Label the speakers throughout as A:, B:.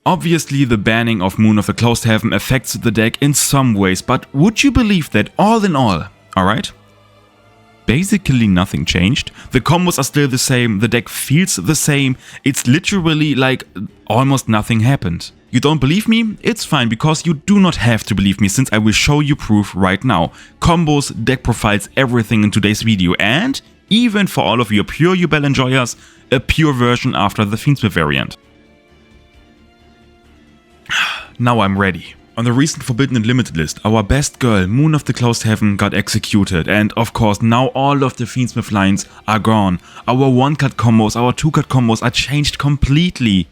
A: Obviously, the banning of Moon of the Closed Heaven affects the deck in some ways, but would you believe that all in all, alright? Basically nothing changed. The combos are still the same, the deck feels the same, it's literally like almost nothing happened. You don't believe me? It's fine, because you do not have to believe me, since I will show you proof right now. Combos, deck profiles, everything in today's video, and even for all of your pure Yubel enjoyers, a pure version after the Fiendsmith variant. Now I'm ready. On the recent Forbidden and Limited list, our best girl, Moon of the Closed Heaven, got executed, and of course now all of the Fiendsmith lines are gone. Our 1-cut combos, our 2-cut combos are changed completely,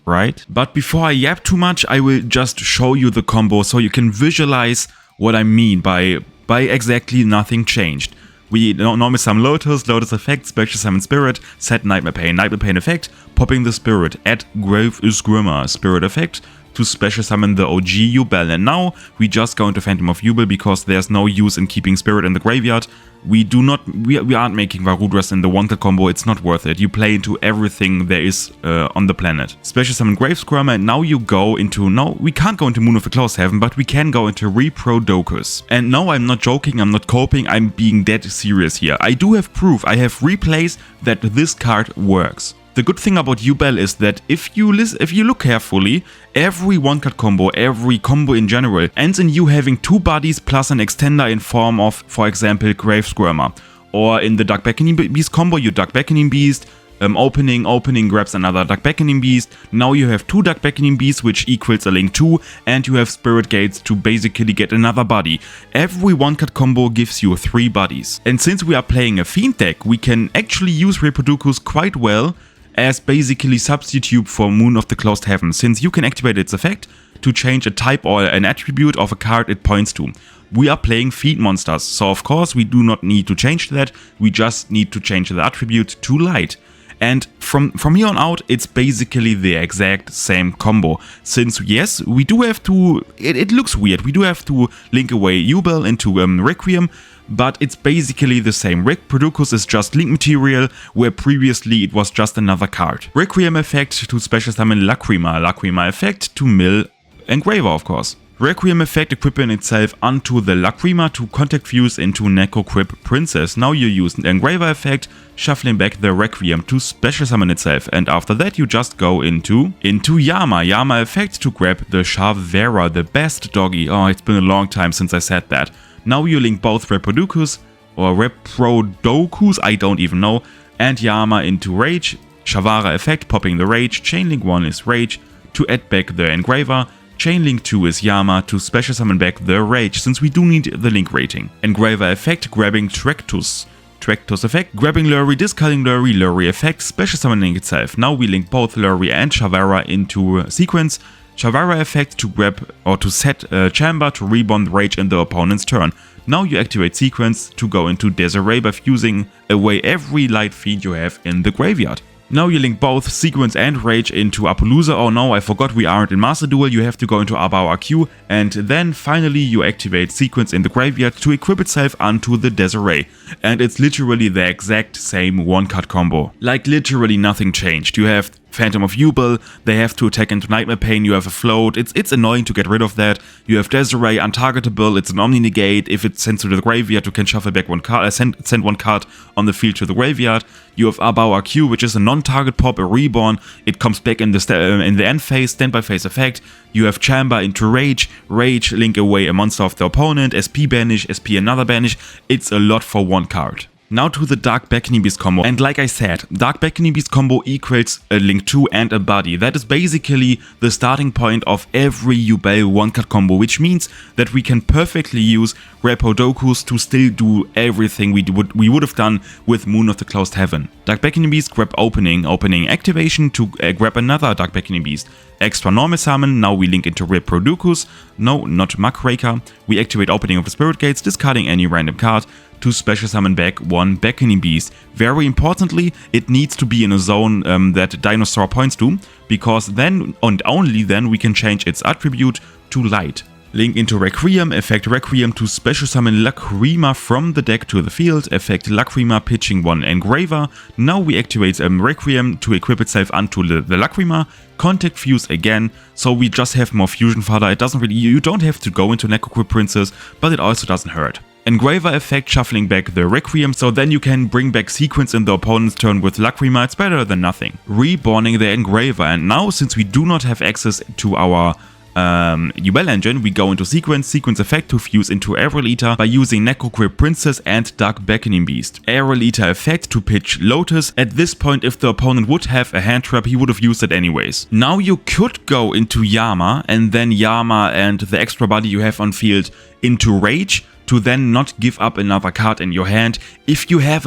A: right? But before I yap too much, I will just show you the combo so you can visualize what I mean by exactly nothing changed. We normally summon Lotus, Lotus effect, special summon Spirit, set Nightmare Pain effect, popping the Spirit, add Grave is Grimmer, Spirit effect, to special summon the OG Yubel, and now we just go into Phantom of Yubel because there's no use in keeping Spirit in the graveyard. We aren't making Varudras in the 1-cut combo, it's not worth it. You play into everything there is on the planet. Special summon Grave Squirmer, and now you go into, no, we can't go into Moon of the Closed Heaven, but we can go into Reprodokus. And no, I'm not joking, I'm not coping, I'm being dead serious here. I do have proof, I have replays that this card works. The good thing about Yubel is that if you look carefully, every 1-cut combo, every combo in general, ends in you having 2 bodies plus an extender in form of, for example, Grave Squirmer. Or in the Dark Beckoning Beast combo, you Dark Beckoning Beast, opening grabs another Dark Beckoning Beast. Now you have 2 Dark Beckoning Beasts, which equals a link 2, and you have Spirit Gates to basically get another body. Every 1-cut combo gives you 3 bodies. And since we are playing a Fiend deck, we can actually use Reprodukus quite well as basically substitute for Moon of the Closed Heaven, since you can activate its effect to change a type or an attribute of a card it points to. We are playing Fiend monsters, so of course we do not need to change that, we just need to change the attribute to light. And from here on out, it's basically the exact same combo. Since yes, we do have to, it looks weird, we do have to link away Yubel into Requiem, but it's basically the same. Reprodukus is just link material, where previously it was just another card. Requiem effect to special summon Lacrima, Lacrima effect to mill Engraver, of course. Requiem effect equipping itself onto the Lacrima to contact fuse into Necroquip Princess. Now you use Engraver effect, shuffling back the Requiem to special summon itself, and after that you just go into Yama. Yama effect to grab the Shavera, the best doggy. Oh, it's been a long time since I said that. Now you link both Reprodukus, or Reprodokus, I don't even know, and Yama into Rage. Shavara effect, popping the Rage, Chainlink 1 is Rage, to add back the Engraver. Chainlink 2 is Yama to special summon back the Rage, since we do need the link rating. Engraver effect, grabbing Traktus. Traktus effect, grabbing Lurry, discarding Lurry, Lurry effect, special summoning itself. Now we link both Lurry and Shavara into sequence. Shavara effect to grab or to set a chamber to rebond Rage in the opponent's turn. Now you activate sequence to go into Desiree by fusing away every light feed you have in the graveyard. Now you link both Sequence and Rage into Apollousa. Oh no, I forgot we aren't in Master Duel, you have to go into Arbau RQ, and then finally you activate Sequence in the graveyard to equip itself onto the Desiree. And it's literally the exact same 1-cut combo. Like literally nothing changed. You have Phantom of Yubel, they have to attack into Nightmare Pain, you have a float, it's annoying to get rid of that. You have Desiree, untargetable, it's an Omni Negate, if it's sent to the graveyard you can shuffle back one card, send one card on the field to the graveyard. You have Arbau RQ, which is a non-target pop, a reborn, it comes back in the end phase, standby phase effect. You have Chamber into Rage, Rage link away a monster of the opponent, SP banish, SP another banish, it's a lot for one card. Now to the Dark Beckoning Beast combo, and like I said, Dark Beckoning Beast combo equals a link 2 and a body. That is basically the starting point of every Yubel 1-cut combo, which means that we can perfectly use Reprodokus to still do everything we would have done with Moon of the Closed Heaven. Dark Beckoning Beast, grab opening activation to grab another Dark Beckoning Beast. Extra normal summon, now we link into Reprodukus, no, not Muckraker. We activate opening of the Spirit Gates, discarding any random card to special summon back one Beckoning Beast. Very importantly, it needs to be in a zone that Dinosaur points to, because then and only then we can change its attribute to light. Link into Requiem, effect Requiem to special summon Lacrima from the deck to the field, effect Lacrima pitching 1 Engraver. Now we activate Requiem to equip itself onto the Lacrima, contact fuse again, so we just have more fusion fodder. It doesn't really, you don't have to go into Necroquip Princess, but it also doesn't hurt. Engraver effect shuffling back the Requiem, so then you can bring back sequence in the opponent's turn with Lacrima. It's better than nothing. Reborning the Engraver, and now since we do not have access to our Yubel engine, we go into sequence effect to fuse into Aerolita by using Necroquip Princess and Dark Beckoning Beast. Aerolita effect to pitch Lotus. At this point, if the opponent would have a hand trap, he would have used it anyways. Now you could go into Yama and then Yama and the extra body you have on field into Rage to then not give up another card in your hand. If you have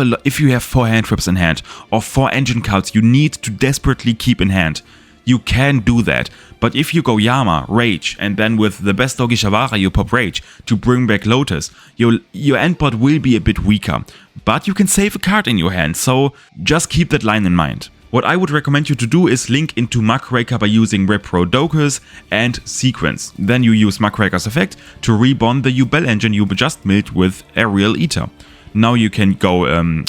A: 4 hand traps in hand or 4 engine cards you need to desperately keep in hand, you can do that. But if you go Yama, Rage, and then with the best doggy Shavara you pop Rage to bring back Lotus, your endboard will be a bit weaker. But you can save a card in your hand, so just keep that line in mind. What I would recommend you to do is link into Muckraker by using Reprodokus and Sequence. Then you use Muckraker's effect to reborn the Yubel engine you just milled with Aerial Eater. Now you can go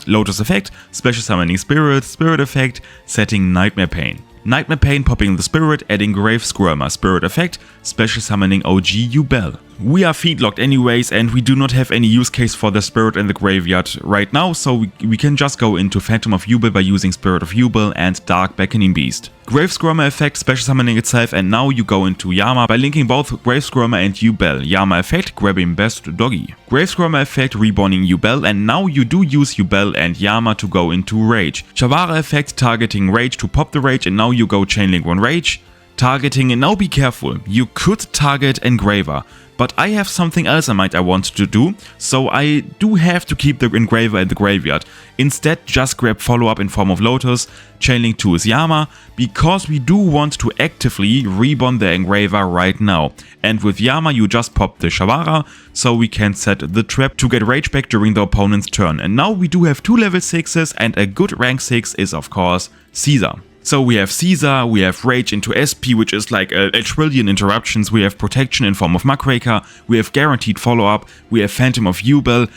A: Lotus effect, special summoning Spirit, Spirit effect, setting Nightmare Pain. Nightmare Pain popping the Spirit, adding Grave Squirmer, Spirit effect, special summoning OG Yubel. We are feed locked anyways and we do not have any use case for the Spirit in the graveyard right now, so we can just go into Phantom of Yubel by using Spirit of Yubel and Dark Beckoning Beast. Grave Squirmer effect, special summoning itself, and now you go into Yama by linking both Grave Squirmer and Yubel. Yama effect, grabbing best doggy. Grave Squirmer effect, reborning Yubel, and now you do use Yubel and Yama to go into Rage. Shavara effect, targeting Rage to pop the Rage, and now you go Chainlink 1 Rage. Targeting, and now be careful, you could target Engraver, but I have something else in mind I want to do, so I do have to keep the Engraver in the graveyard. Instead, just grab follow-up in form of Lotus, Chainlink 2 is Yama, because we do want to actively reborn the Engraver right now. And with Yama you just pop the Shavara, so we can set the trap to get Rage back during the opponent's turn. And now we do have 2 level 6s, and a good rank 6 is of course Caesar. So we have Caesar, we have Rage into SP, which is like a trillion interruptions, we have Protection in form of Muckraker, we have Guaranteed Follow-Up, we have Phantom of Yubel,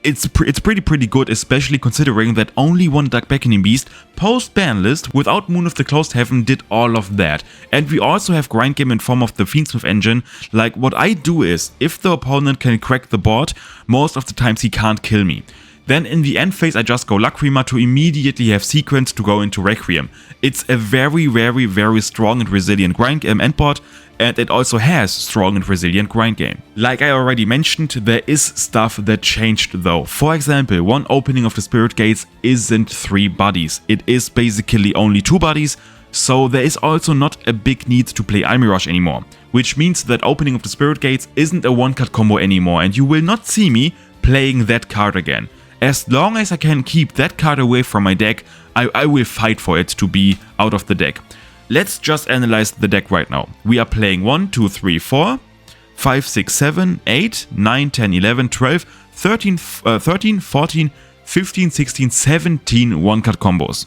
A: it's pretty good, especially considering that only one Dark Beckoning Beast post-BANLIST without Moon of the Closed Heaven did all of that. And we also have Grind Game in form of the Fiendsmith engine. Like, what I do is, if the opponent can crack the board, most of the times he can't kill me. Then in the end phase I just go Lacrima to immediately have sequence to go into Requiem. It's a very strong and resilient grind endboard, and it also has strong and resilient grind game. Like I already mentioned, there is stuff that changed though. For example, one opening of the Spirit Gates isn't 3 bodies, it is basically only 2 bodies, so there is also not a big need to play Almirosh anymore. Which means that opening of the Spirit Gates isn't a one-card combo anymore, and you will not see me playing that card again. As long as I can keep that card away from my deck, I will fight for it to be out of the deck. Let's just analyze the deck right now. We are playing 1, 2, 3, 4, 5, 6, 7, 8, 9, 10, 11, 12, 13, 14, 15, 16, 17 one-card combos.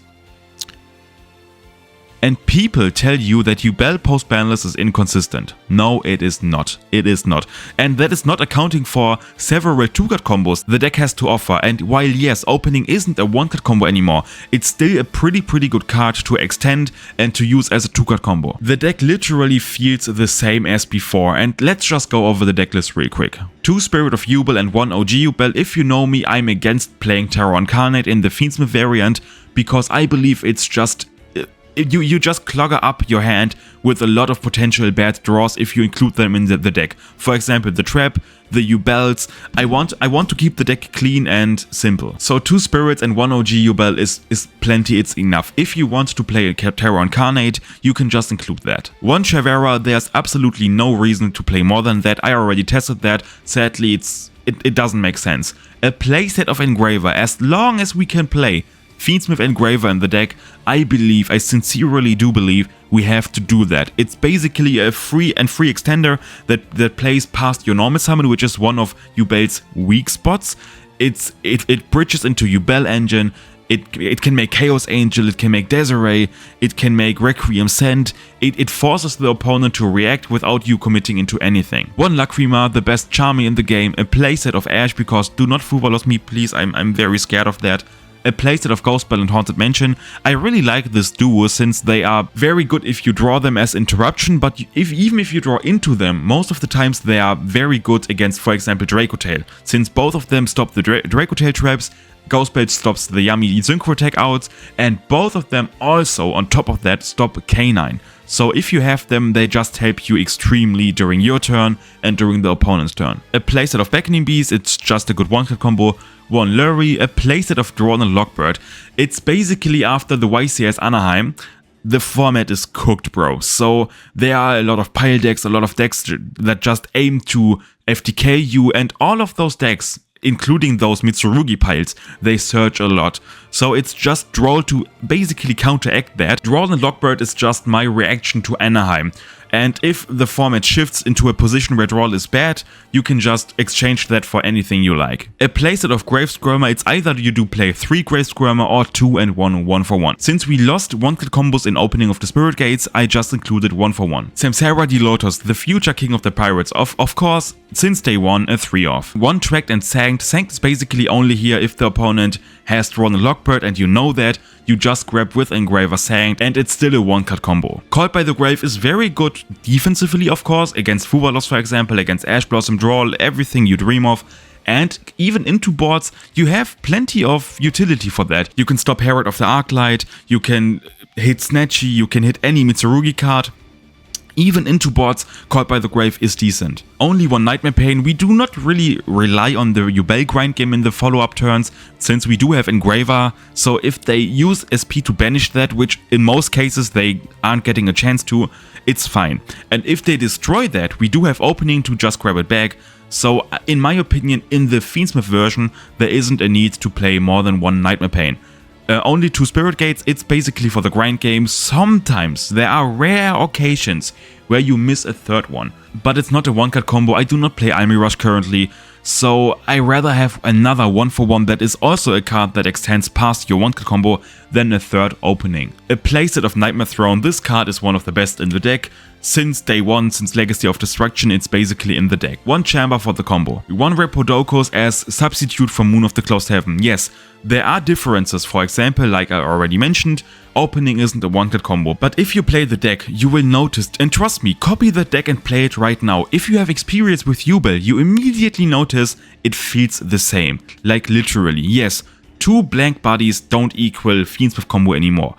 A: And people tell you that Yubel post-BANLIST is inconsistent. No, it is not. It is not. And that is not accounting for several 2-card combos the deck has to offer. And while yes, opening isn't a 1-card combo anymore, it's still a pretty good card to extend and to use as a 2-card combo. The deck literally feels the same as before, and let's just go over the deck list real quick. 2 Spirit of Yubel and 1 OG Yubel. If you know me, I'm against playing Terror Incarnate in the Fiendsmith variant, because I believe it's just... You just clogger up your hand with a lot of potential bad draws if you include them in the deck. For example, the Trap, the Yubels. I want to keep the deck clean and simple. So 2 Spirits and 1 OG Yubel is plenty, it's enough. If you want to play a Terror Incarnate, you can just include that. 1 Shavara, there's absolutely no reason to play more than that. I already tested that. Sadly, it doesn't make sense. A playset of Engraver, as long as we can play Fiendsmith Engraver in the deck, I sincerely do believe we have to do that. It's basically a free extender that plays past your normal summon, which is one of Yubel's weak spots. It bridges into Yubel engine. It can make Chaos Angel, it can make Desiree, it can make Requiem Send. It forces the opponent to react without you committing into anything. One Lacrima, the best Charmy in the game, a playset of Ash, because do not Fuvalos me please, I'm very scared of that. A playset of Ghostbell and Haunted Mansion. I really like this duo since they are very good if you draw them as interruption, but even if you draw into them, most of the times they are very good against, for example, Dracotail. Since both of them stop the Dracotail traps, Ghostbell stops the yummy Synchro attack outs, and both of them also, on top of that, stop K9. So if you have them, they just help you extremely during your turn and during the opponent's turn. A playset of Beckoning Bees, it's just a good one-card combo. One Lurry, a playset of Drawn and Lockbird. It's basically after the YCS Anaheim, the format is cooked, bro. So there are a lot of pile decks, a lot of decks that just aim to FTK you, and all of those decks, including those Mitsurugi piles, they search a lot. So it's just Droll to basically counteract that. Droll and Lockbird is just my reaction to Anaheim. And if the format shifts into a position where Droll is bad, you can just exchange that for anything you like. A playset of Grave Squirmer, it's either you do play 3 Grave Squirmer or 2 and 1 1-for-1. Since we lost one-click combos in opening of the Spirit Gates, I just included 1-for-1. Samsara the Lotus, the future king of the pirates, of course, since day 1, a 3-off. One Tracked and Sanked. Sanked is basically only here if the opponent has drawn a Lockbird and you know that, you just grab with Engraver Sanked and it's still a one-cut combo. Called by the Grave is very good defensively, of course, against Fuvalos for example, against Ash Blossom, Droll, everything you dream of. And even into boards, you have plenty of utility for that. You can stop Herald of the Arclight, you can hit Snatchy, you can hit any Mitsurugi card. Even into boards, Called by the Grave is decent. Only one Nightmare Pain. We do not really rely on the Yubel grind game in the follow-up turns, since we do have Engraver, so if they use SP to banish that, which in most cases they aren't getting a chance to, it's fine. And if they destroy that, we do have opening to just grab it back. So in my opinion, in the Fiendsmith version, there isn't a need to play more than one Nightmare Pain. Only 2 Spirit Gates, it's basically for the grind game. Sometimes there are rare occasions where you miss a third one, but it's not a one-cut combo. I do not play Almirush currently, so I rather have another 1-for-1 that is also a card that extends past your one-cut combo than a third opening. A playset of Nightmare Throne, this card is one of the best in the deck. Since day 1, since Legacy of Destruction, it's basically in the deck. One Chamber for the combo. One Repodokos as substitute for Moon of the Closed Heaven. Yes, there are differences, for example, like I already mentioned, opening isn't a one-cut combo. But if you play the deck, you will notice, and trust me, copy the deck and play it right now. If you have experience with Yubel, you immediately notice it feels the same. Like literally, yes, 2 blank bodies don't equal Fiendsmith combo anymore.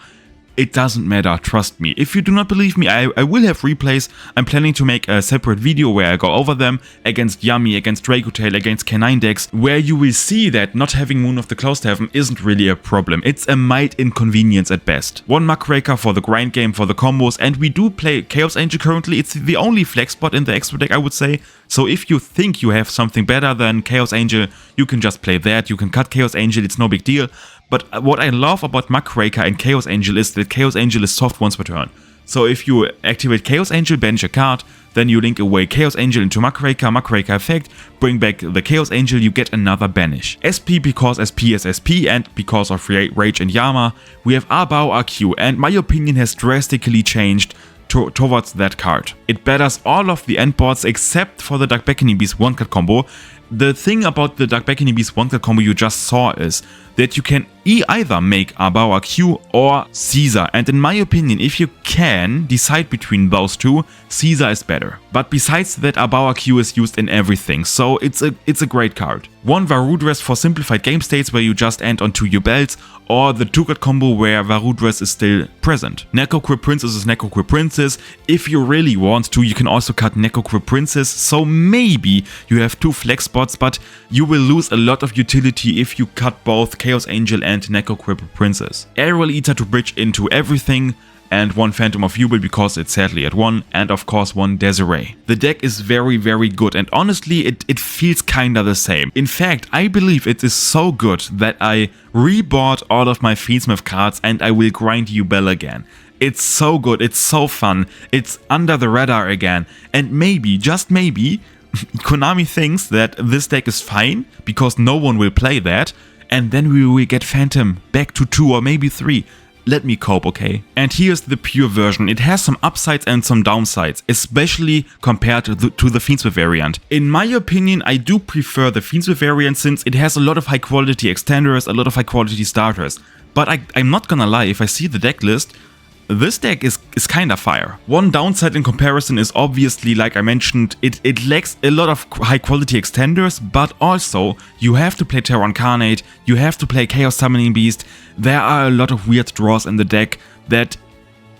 A: It doesn't matter, trust me. If you do not believe me, I will have replays. I'm planning to make a separate video where I go over them against Yummy, against Dracotail, against K9 decks, where you will see that not having Moon of the Closed Heaven isn't really a problem. It's a mild inconvenience at best. One Muckraker for the grind game, for the combos, and we do play Chaos Angel currently. It's the only flex spot in the extra deck, I would say. So if you think you have something better than Chaos Angel, you can just play that. You can cut Chaos Angel, it's no big deal. But what I love about Muckraker and Chaos Angel is that Chaos Angel is soft once per turn. So if you activate Chaos Angel, banish a card, then you link away Chaos Angel into Muckraker, Muckraker effect, bring back the Chaos Angel, you get another banish. SP because SP is SP, and because of Rage and Yama, we have Arbao RQ, and my opinion has drastically changed towards that card. It batters all of the endboards except for the Dark Beckoning Beast one-cut combo. The thing about the Dark Beckoning Beast one-cut combo you just saw is that you can either make Arbao RQ or Caesar, and in my opinion, if you can decide between those two, Caesar is better. But besides that, Arbao RQ is used in everything, so it's a great card. One Varudress for simplified game states where you just end on 2 Yubels, or the 2-card combo where Varudress is still present. Necroquip Princess is Necroquip Princess. If you really want to, you can also cut Necroquip Princess, so maybe you have 2 flex spots, but you will lose a lot of utility if you cut both Chaos Angel and Necroquip Princess. Aerial Eater to bridge into everything, and one Phantom of Yubel because it's sadly at 1, and of course one Desiree. The deck is very good, and honestly it feels kinda the same. In fact, I believe it is so good that I rebought all of my Fiendsmith cards and I will grind Yubel again. It's so good, it's so fun, it's under the radar again, and maybe, just maybe, Konami thinks that this deck is fine because no one will play that, and then we will get Phantom back to 2 or maybe 3. Let me cope, okay? And here's the pure version. It has some upsides and some downsides, especially compared to the Fiendsmith variant. In my opinion, I do prefer the Fiendsmith variant since it has a lot of high quality extenders, a lot of high quality starters. But I'm not gonna lie, if I see the deck list, this deck is kinda fire. One downside in comparison is obviously, like I mentioned, it lacks a lot of high quality extenders, but also you have to play Terra Incarnate, you have to play Chaos Summoning Beast. There are a lot of weird draws in the deck that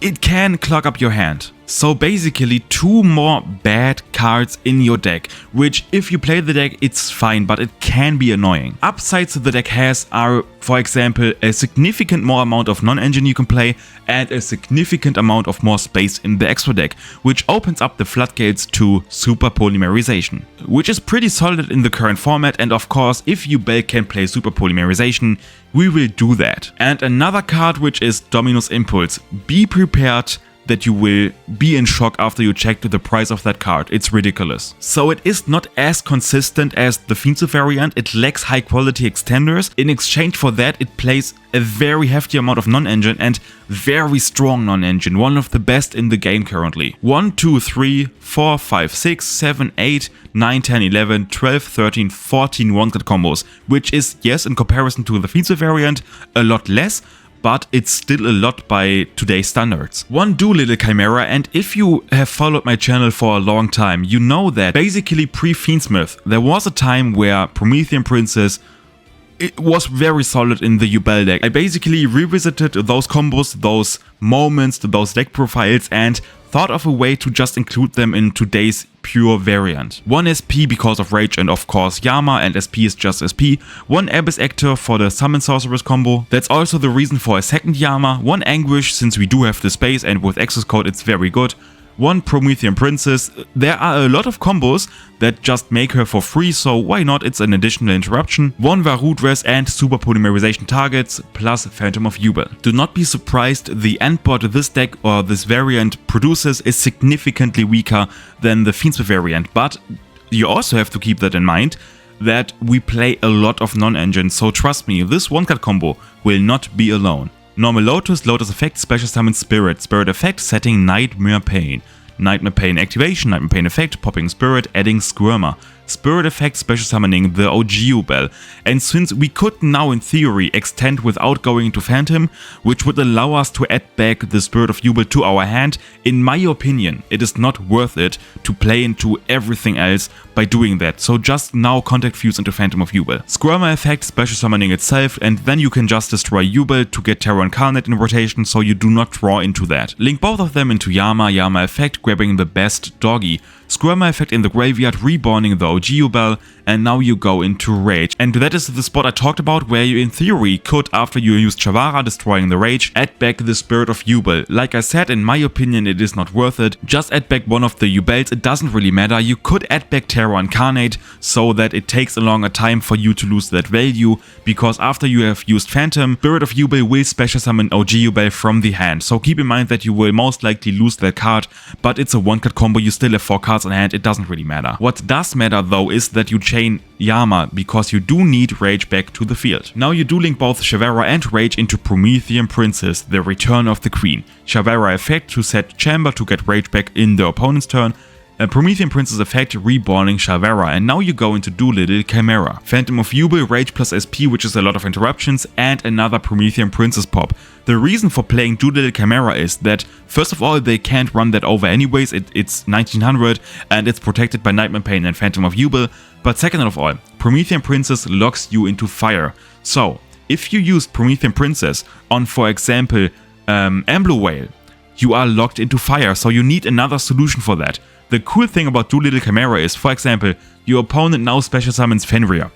A: it can clog up your hand. So basically 2 more bad cards in your deck, which if you play the deck it's fine, but it can be annoying. Upsides the deck has are, for example, a significant more amount of non-engine you can play and a significant amount of more space in the extra deck, which opens up the floodgates to super polymerization, which is pretty solid in the current format. And of course, if Yubel can play super polymerization, we will do that. And another card, which is Dominus Impulse. Be prepared that you will be in shock after you check the price of that card. It's ridiculous. So it is not as consistent as the Fiendsmith variant, it lacks high quality extenders. In exchange for that, it plays a very hefty amount of non-engine and very strong non-engine, one of the best in the game currently. 1, 2, 3, 4, 5, 6, 7, 8, 9, 10, 11, 12, 13, 14 one-cut combos, which is, yes, in comparison to the Fiendsmith variant, a lot less, but it's still a lot by today's standards. One Doolittle Chimera, and if you have followed my channel for a long time, you know that basically pre-Fiendsmith, there was a time where Promethean Princess, it was very solid in the Yubel deck. I basically revisited those combos, those moments, those deck profiles, and thought of a way to just include them in today's pure variant. 1 SP because of Rage and of course Yama, and SP is just SP. 1 Abyss Actor for the Summon Sorceress combo. That's also the reason for a second Yama. 1 Anguish since we do have the space and with access code it's very good. 1 Promethean Princess. There are a lot of combos that just make her for free, so why not? It's an additional interruption. 1 Varut Dress and super polymerization targets plus Phantom of Yubel. Do not be surprised, the endboard this deck or this variant produces is significantly weaker than the Fiendsmith variant, but you also have to keep that in mind that we play a lot of non-engine, so trust me, this one-cut combo will not be alone. Normal Lotus, Lotus Effect, Special Summon Spirit. Spirit Effect, setting Nightmare Pain. Nightmare Pain activation, Nightmare Pain effect, popping Spirit, adding Squirmer. Spirit effect, special summoning the OG Yubel. And since we could now in theory extend without going into Phantom, which would allow us to add back the Spirit of Yubel to our hand, in my opinion, it is not worth it to play into everything else by doing that. So just now contact Fuse into Phantom of Yubel. Squirmer effect, special summoning itself, and then you can just destroy Yubel to get Terra Incarnate in rotation, so you do not draw into that. Link both of them into Yama, Yama effect, grabbing the best doggy. Squirmer effect in the graveyard, reborning the OG Yubel, and now you go into Rage. And that is the spot I talked about where you in theory could, after you use Chavara destroying the Rage, add back the Spirit of Yubel. Like I said, in my opinion it is not worth it. Just add back one of the Yubels, it doesn't really matter. You could add back Terra Incarnate so that it takes a longer time for you to lose that value, because after you have used Phantom, Spirit of Yubel will special summon OG Yubel from the hand. So keep in mind that you will most likely lose that card, but it's a one-cut combo, you still have 4 cards on hand, it doesn't really matter. What does matter though is that you chain Yama, because you do need Rage back to the field. Now you do link both Chavara and Rage into Promethean Princess, the Return of the Queen. Chavara effect to set Chamber to get Rage back in the opponent's turn. A Promethean Princess effect, reborning Chavara, and now you go into Doolittle Chimera. Phantom of Yubel, Rage plus SP, which is a lot of interruptions, and another Promethean Princess pop. The reason for playing Doolittle Chimera is that, first of all, they can't run that over anyways, it's 1900 and it's protected by Nightmare Pain and Phantom of Yubel, but second of all, Promethean Princess locks you into fire. So, if you use Promethean Princess on, for example, Ambler Whale, you are locked into fire, so you need another solution for that. The cool thing about Doolittle Chimera is, for example, your opponent now special summons Fenrir,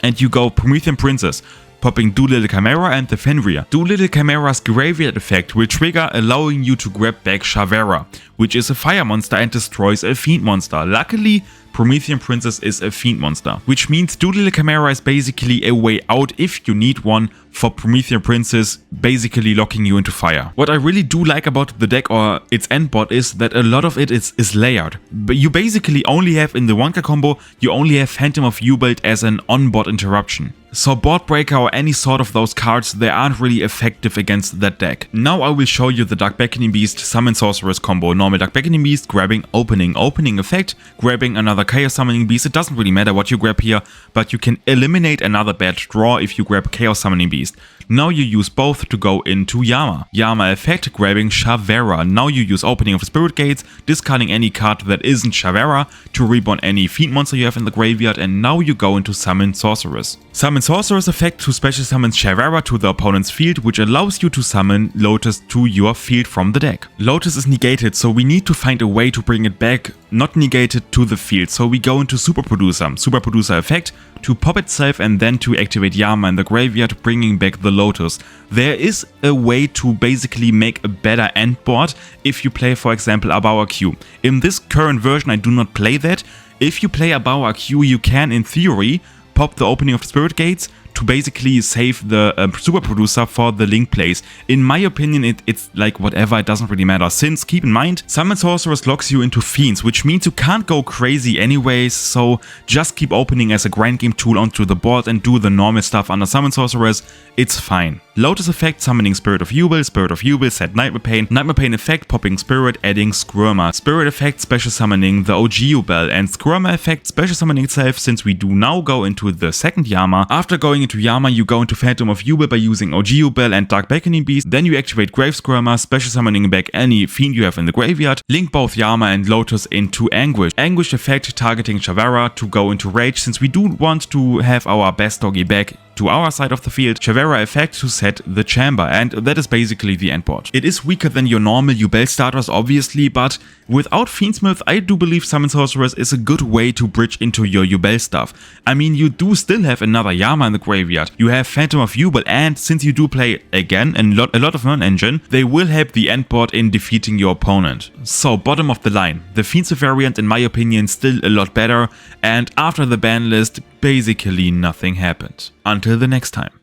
A: and you go Promethean Princess, popping Doolittle Chimera and the Fenrir. Doolittle Chimera's graveyard effect will trigger, allowing you to grab back Chavara, which is a fire monster and destroys a fiend monster. Luckily, Promethean Princess is a fiend monster, which means Doolittle Chimera is basically a way out if you need one for Promethean Princess, basically locking you into fire. What I really do like about the deck or its endboard is that a lot of it is layered. But you basically only have in the 1-card combo, you only have Phantom of Yubel as an on-board interruption. So Board Breaker or any sort of those cards, they aren't really effective against that deck. Now I will show you the Dark Beckoning Beast Summon Sorceress combo. Normal Dark Beckoning Beast, grabbing Opening. Opening effect, grabbing another Chaos Summoning Beast. It doesn't really matter what you grab here, but you can eliminate another bad draw if you grab Chaos Summoning Beast. Now you use both to go into Yama. Yama effect, grabbing Shavera. Now you use Opening of Spirit Gates, discarding any card that isn't Shavera to reborn any fiend monster you have in the graveyard, and now you go into Summon Sorceress. Summon Sorceress effect to special summon Shavera to the opponent's field, which allows you to summon Lotus to your field from the deck. Lotus is negated, so we need to find a way to bring it back, not negated, to the field. So we go into Super Producer. Super Producer effect to pop itself and then to activate Yama in the graveyard, bringing back the Lotus. There is a way to basically make a better end board if you play, for example, Abawa Q. In this current version I do not play that. If you play Abawa Q, you can, in theory, pop the Opening of Spirit Gates to basically save the Super Producer for the Link plays. In my opinion, it's like whatever, it doesn't really matter, since, keep in mind, Summon Sorceress locks you into Fiends, which means you can't go crazy anyways, so just keep Opening as a grind game tool onto the board and do the normal stuff under Summon Sorceress, it's fine. Lotus effect, summoning Spirit of Yubel, set Nightmare Pain effect, popping Spirit, adding Squirmer. Spirit effect, special summoning the OG Yubel, and Squirmer effect, special summoning itself, since we do now go into the second Yama. After going into Yama, you go into Phantom of Yubel by using OG Yubel and Dark Beckoning Beast, then you activate Grave Squirmer, special summoning back any fiend you have in the graveyard, link both Yama and Lotus into Anguish. Anguish effect, targeting Shavera to go into Rage, since we do want to have our best doggy back to our side of the field. Shavera effect to set the chamber, and that is basically the end board. It is weaker than your normal Yubel starters obviously, but without Fiendsmith I do believe Summon Sorceress is a good way to bridge into your Yubel stuff. I mean, you do still have another Yama in the graveyard, you have Phantom of Yubel, and since you do play again a lot of non-engine, they will help the end board in defeating your opponent. So bottom of the line, the Fiendsmith variant in my opinion still a lot better, and after the ban list basically nothing happened. Until the next time.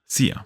A: See ya.